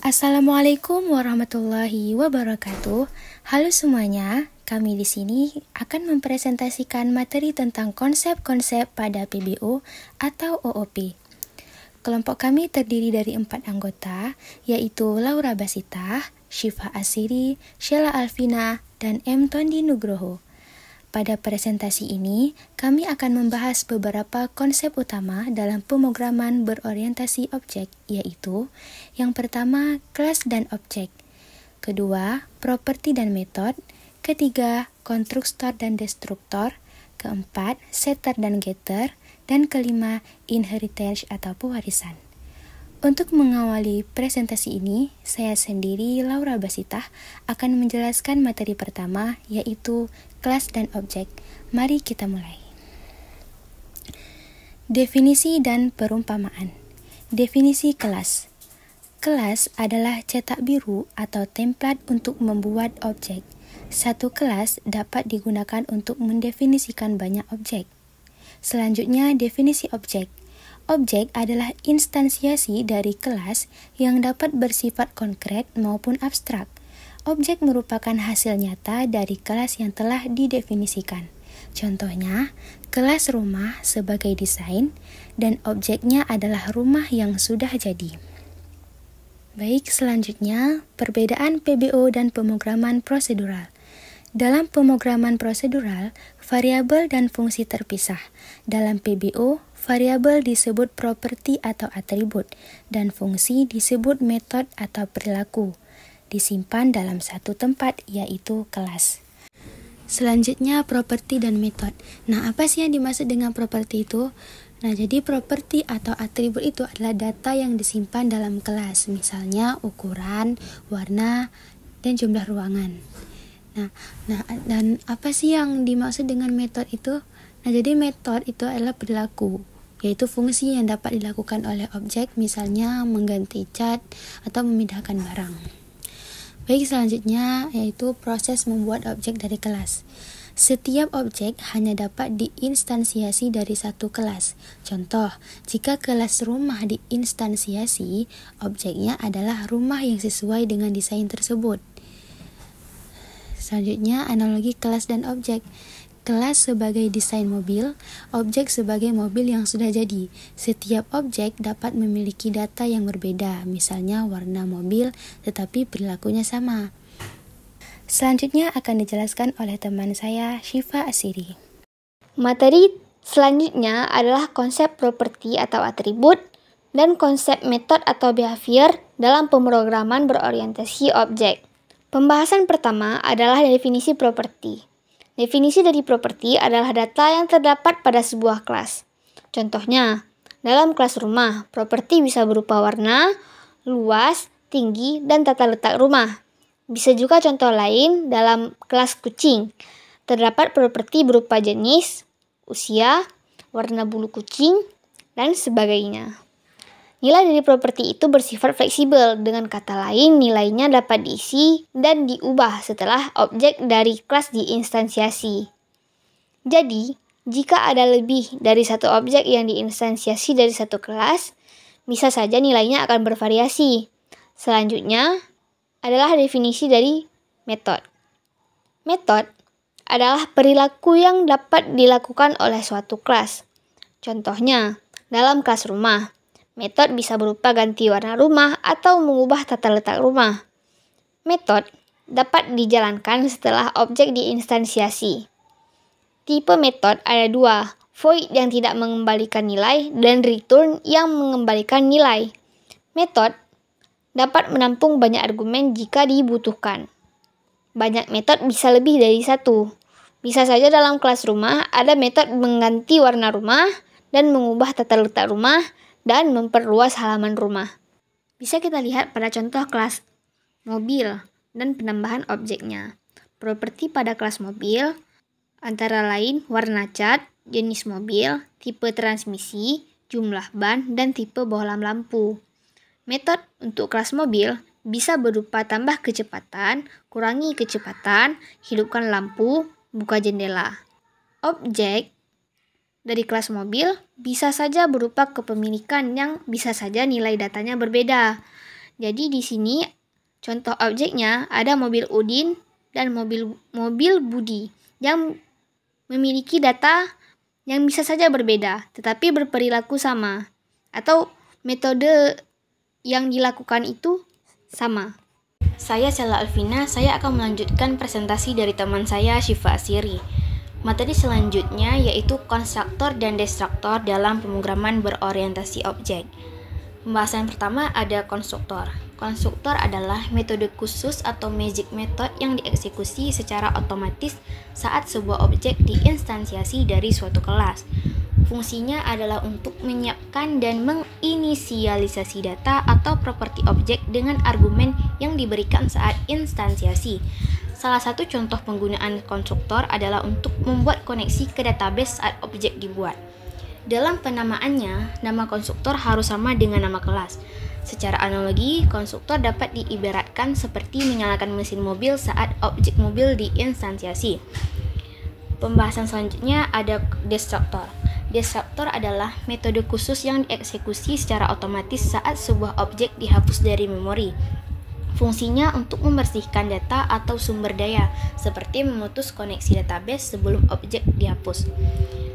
Assalamualaikum warahmatullahi wabarakatuh. Halo semuanya, kami di sini akan mempresentasikan materi tentang konsep-konsep pada PBO atau OOP. Kelompok kami terdiri dari 4 anggota, yaitu Laura Basita, Syifa Asiri, Sheila Alvina, dan M. Tondi Nugroho. Pada presentasi ini, kami akan membahas beberapa konsep utama dalam pemrograman berorientasi objek, yaitu yang pertama, kelas dan objek. Kedua, properti dan metode. Ketiga, konstruktor dan destruktor. Keempat, setter dan getter. Dan kelima, inheritance atau pewarisan. Untuk mengawali presentasi ini, saya sendiri, Laura Basita, akan menjelaskan materi pertama, yaitu kelas dan objek. Mari kita mulai. Definisi dan perumpamaan. Definisi kelas. Kelas adalah cetak biru atau template untuk membuat objek. Satu kelas dapat digunakan untuk mendefinisikan banyak objek. Selanjutnya, definisi objek. Objek adalah instansiasi dari kelas yang dapat bersifat konkret maupun abstrak. Objek merupakan hasil nyata dari kelas yang telah didefinisikan. Contohnya, kelas rumah sebagai desain dan objeknya adalah rumah yang sudah jadi. Baik, selanjutnya perbedaan PBO dan pemrograman prosedural. Dalam pemrograman prosedural, variabel dan fungsi terpisah. Dalam PBO, variabel disebut properti atau atribut, dan fungsi disebut metode atau perilaku. Disimpan dalam satu tempat, yaitu kelas. Selanjutnya, properti dan metode. Nah, apa sih yang dimaksud dengan properti itu? Nah, jadi properti atau atribut itu adalah data yang disimpan dalam kelas, misalnya ukuran, warna, dan jumlah ruangan. Nah, dan apa sih yang dimaksud dengan metode itu? Nah, jadi metode itu adalah perilaku, yaitu fungsi yang dapat dilakukan oleh objek, misalnya mengganti cat atau memindahkan barang. Baik, selanjutnya yaitu proses membuat objek dari kelas. Setiap objek hanya dapat diinstansiasi dari satu kelas. Contoh, jika kelas rumah diinstansiasi, objeknya adalah rumah yang sesuai dengan desain tersebut. Selanjutnya, analogi kelas dan objek. Kelas sebagai desain mobil, objek sebagai mobil yang sudah jadi. Setiap objek dapat memiliki data yang berbeda, misalnya warna mobil, tetapi perilakunya sama. Selanjutnya akan dijelaskan oleh teman saya, Syifa Asiri. Materi selanjutnya adalah konsep properti atau atribut dan konsep metode atau behavior dalam pemrograman berorientasi objek. Pembahasan pertama adalah definisi properti. Definisi dari properti adalah data yang terdapat pada sebuah kelas. Contohnya, dalam kelas rumah, properti bisa berupa warna, luas, tinggi, dan tata letak rumah. Bisa juga contoh lain dalam kelas kucing. Terdapat properti berupa jenis, usia, warna bulu kucing, dan sebagainya. Nilai dari properti itu bersifat fleksibel, dengan kata lain nilainya dapat diisi dan diubah setelah objek dari kelas diinstansiasi. Jadi, jika ada lebih dari satu objek yang diinstansiasi dari satu kelas, bisa saja nilainya akan bervariasi. Selanjutnya adalah definisi dari metode. Metode adalah perilaku yang dapat dilakukan oleh suatu kelas. Contohnya, dalam kelas rumah, metode bisa berupa ganti warna rumah atau mengubah tata letak rumah. Metode dapat dijalankan setelah objek diinstansiasi. Tipe metode ada dua, void yang tidak mengembalikan nilai dan return yang mengembalikan nilai. Metode dapat menampung banyak argumen jika dibutuhkan. Banyak metode bisa lebih dari satu. Bisa saja dalam kelas rumah ada metode mengganti warna rumah dan mengubah tata letak rumah dan memperluas halaman rumah. Bisa kita lihat pada contoh kelas mobil dan penambahan objeknya. Properti pada kelas mobil antara lain warna cat, jenis mobil, tipe transmisi, jumlah ban, dan tipe bohlam lampu. Metode untuk kelas mobil bisa berupa tambah kecepatan, kurangi kecepatan, hidupkan lampu, buka jendela. Objek dari kelas mobil bisa saja berupa kepemilikan yang bisa saja nilai datanya berbeda. Jadi di sini contoh objeknya ada mobil Udin dan mobil Budi yang memiliki data yang bisa saja berbeda tetapi berperilaku sama, atau metode yang dilakukan itu sama. Saya Sela Alvina, saya akan melanjutkan presentasi dari teman saya Syifa Asiri. Materi selanjutnya yaitu konstruktor dan destruktor dalam pemrograman berorientasi objek. Pembahasan pertama ada konstruktor. Konstruktor adalah metode khusus atau magic method yang dieksekusi secara otomatis saat sebuah objek diinstansiasi dari suatu kelas. Fungsinya adalah untuk menyiapkan dan menginisialisasi data atau properti objek dengan argumen yang diberikan saat instansiasi. Salah satu contoh penggunaan konstruktor adalah untuk membuat koneksi ke database saat objek dibuat. Dalam penamaannya, nama konstruktor harus sama dengan nama kelas. Secara analogi, konstruktor dapat diibaratkan seperti menyalakan mesin mobil saat objek mobil diinstansiasi. Pembahasan selanjutnya ada destruktor. Destruktor adalah metode khusus yang dieksekusi secara otomatis saat sebuah objek dihapus dari memori. Fungsinya untuk membersihkan data atau sumber daya, seperti memutus koneksi database sebelum objek dihapus.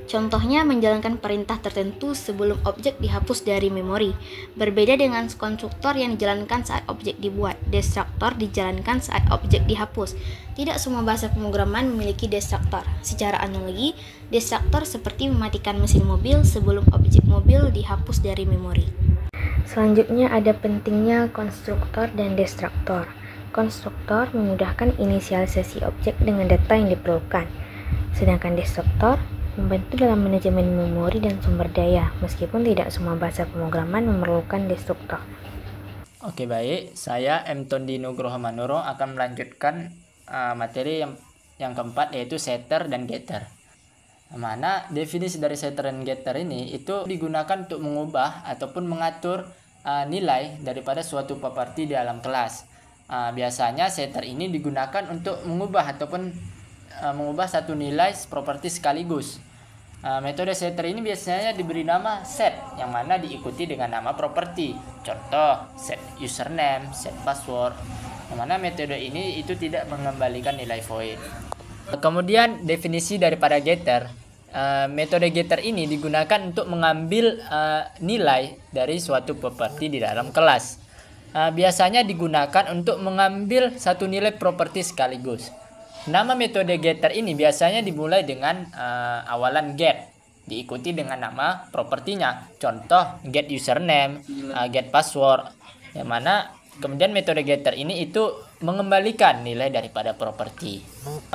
Contohnya menjalankan perintah tertentu sebelum objek dihapus dari memori. Berbeda dengan konstruktor yang dijalankan saat objek dibuat, destruktor dijalankan saat objek dihapus. Tidak semua bahasa pemrograman memiliki destruktor. Secara analogi, destruktor seperti mematikan mesin mobil sebelum objek mobil dihapus dari memori. Selanjutnya ada pentingnya konstruktor dan destruktor. Konstruktor memudahkan inisialisasi objek dengan data yang diperlukan, sedangkan destruktor membantu dalam manajemen memori dan sumber daya, meskipun tidak semua bahasa pemrograman memerlukan destruktor. Oke, baik, saya M. Tondi Nugroho Manuro akan melanjutkan materi yang keempat, yaitu setter dan getter. Mana definisi dari setter dan getter ini itu digunakan untuk mengubah ataupun mengatur nilai daripada suatu properti di dalam kelas. Biasanya setter ini digunakan untuk mengubah ataupun mengubah satu nilai properti sekaligus. Metode setter ini biasanya diberi nama set, yang mana diikuti dengan nama properti. Contoh, set username, set password. Yang mana metode ini itu tidak mengembalikan nilai void. Kemudian definisi daripada getter. Metode getter ini digunakan untuk mengambil nilai dari suatu properti di dalam kelas. Biasanya digunakan untuk mengambil satu nilai properti sekaligus. Nama metode getter ini biasanya dimulai dengan awalan get, diikuti dengan nama propertinya. Contoh, get username, get password. Yang mana kemudian metode getter ini itu mengembalikan nilai daripada properti.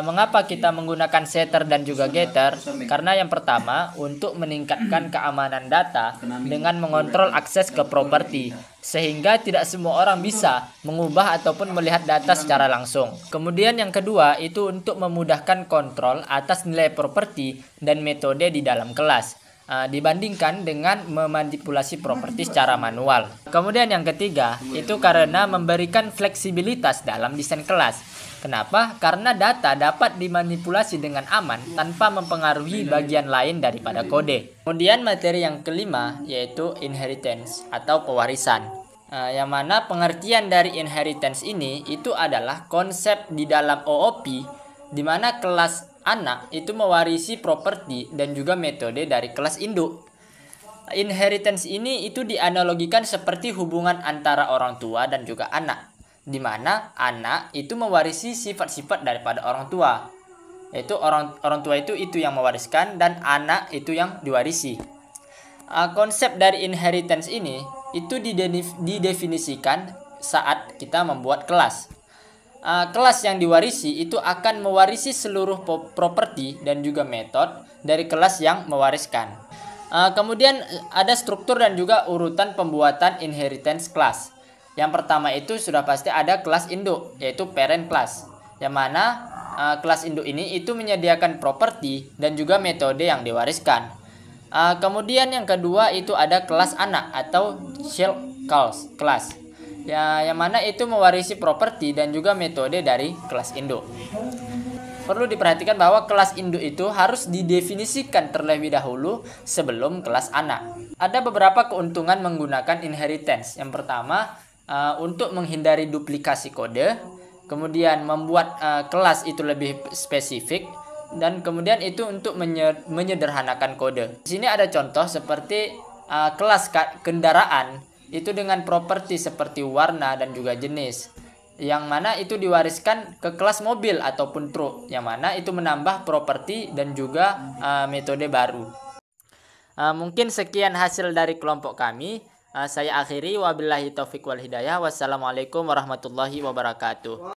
Mengapa kita menggunakan setter dan juga getter? Karena yang pertama, untuk meningkatkan keamanan data dengan mengontrol akses ke properti, sehingga tidak semua orang bisa mengubah ataupun melihat data secara langsung. Kemudian yang kedua, itu untuk memudahkan kontrol atas nilai properti dan metode di dalam kelas, dibandingkan dengan memanipulasi properti secara manual. Kemudian yang ketiga, itu karena memberikan fleksibilitas dalam desain kelas. Kenapa? Karena data dapat dimanipulasi dengan aman tanpa mempengaruhi bagian lain daripada kode. Kemudian materi yang kelima yaitu inheritance atau pewarisan. Yang mana pengertian dari inheritance ini itu adalah konsep di dalam OOP di mana kelas anak itu mewarisi properti dan juga metode dari kelas induk. Inheritance ini itu dianalogikan seperti hubungan antara orang tua dan juga anak, di mana anak itu mewarisi sifat-sifat daripada orang tua. Yaitu orang tua itu yang mewariskan dan anak itu yang diwarisi. Konsep dari inheritance ini itu didefinisikan saat kita membuat kelas. Kelas yang diwarisi itu akan mewarisi seluruh properti dan juga metode dari kelas yang mewariskan. Kemudian ada struktur dan juga urutan pembuatan inheritance class. Yang pertama itu sudah pasti ada kelas induk, yaitu parent class, yang mana kelas induk ini itu menyediakan properti dan juga metode yang diwariskan. Kemudian yang kedua itu ada kelas anak atau child class, yang mana itu mewarisi properti dan juga metode dari kelas induk. Perlu diperhatikan bahwa kelas induk itu harus didefinisikan terlebih dahulu sebelum kelas anak. Ada beberapa keuntungan menggunakan inheritance. Yang pertama, untuk menghindari duplikasi kode, kemudian membuat kelas itu lebih spesifik, dan kemudian itu untuk menyederhanakan kode. Di sini ada contoh seperti kelas kendaraan itu dengan properti seperti warna dan juga jenis, yang mana itu diwariskan ke kelas mobil ataupun truk, yang mana itu menambah properti dan juga metode baru. Mungkin sekian hasil dari kelompok kami. Saya akhiri, wabillahi taufik wal hidayah. Wassalamualaikum warahmatullahi wabarakatuh.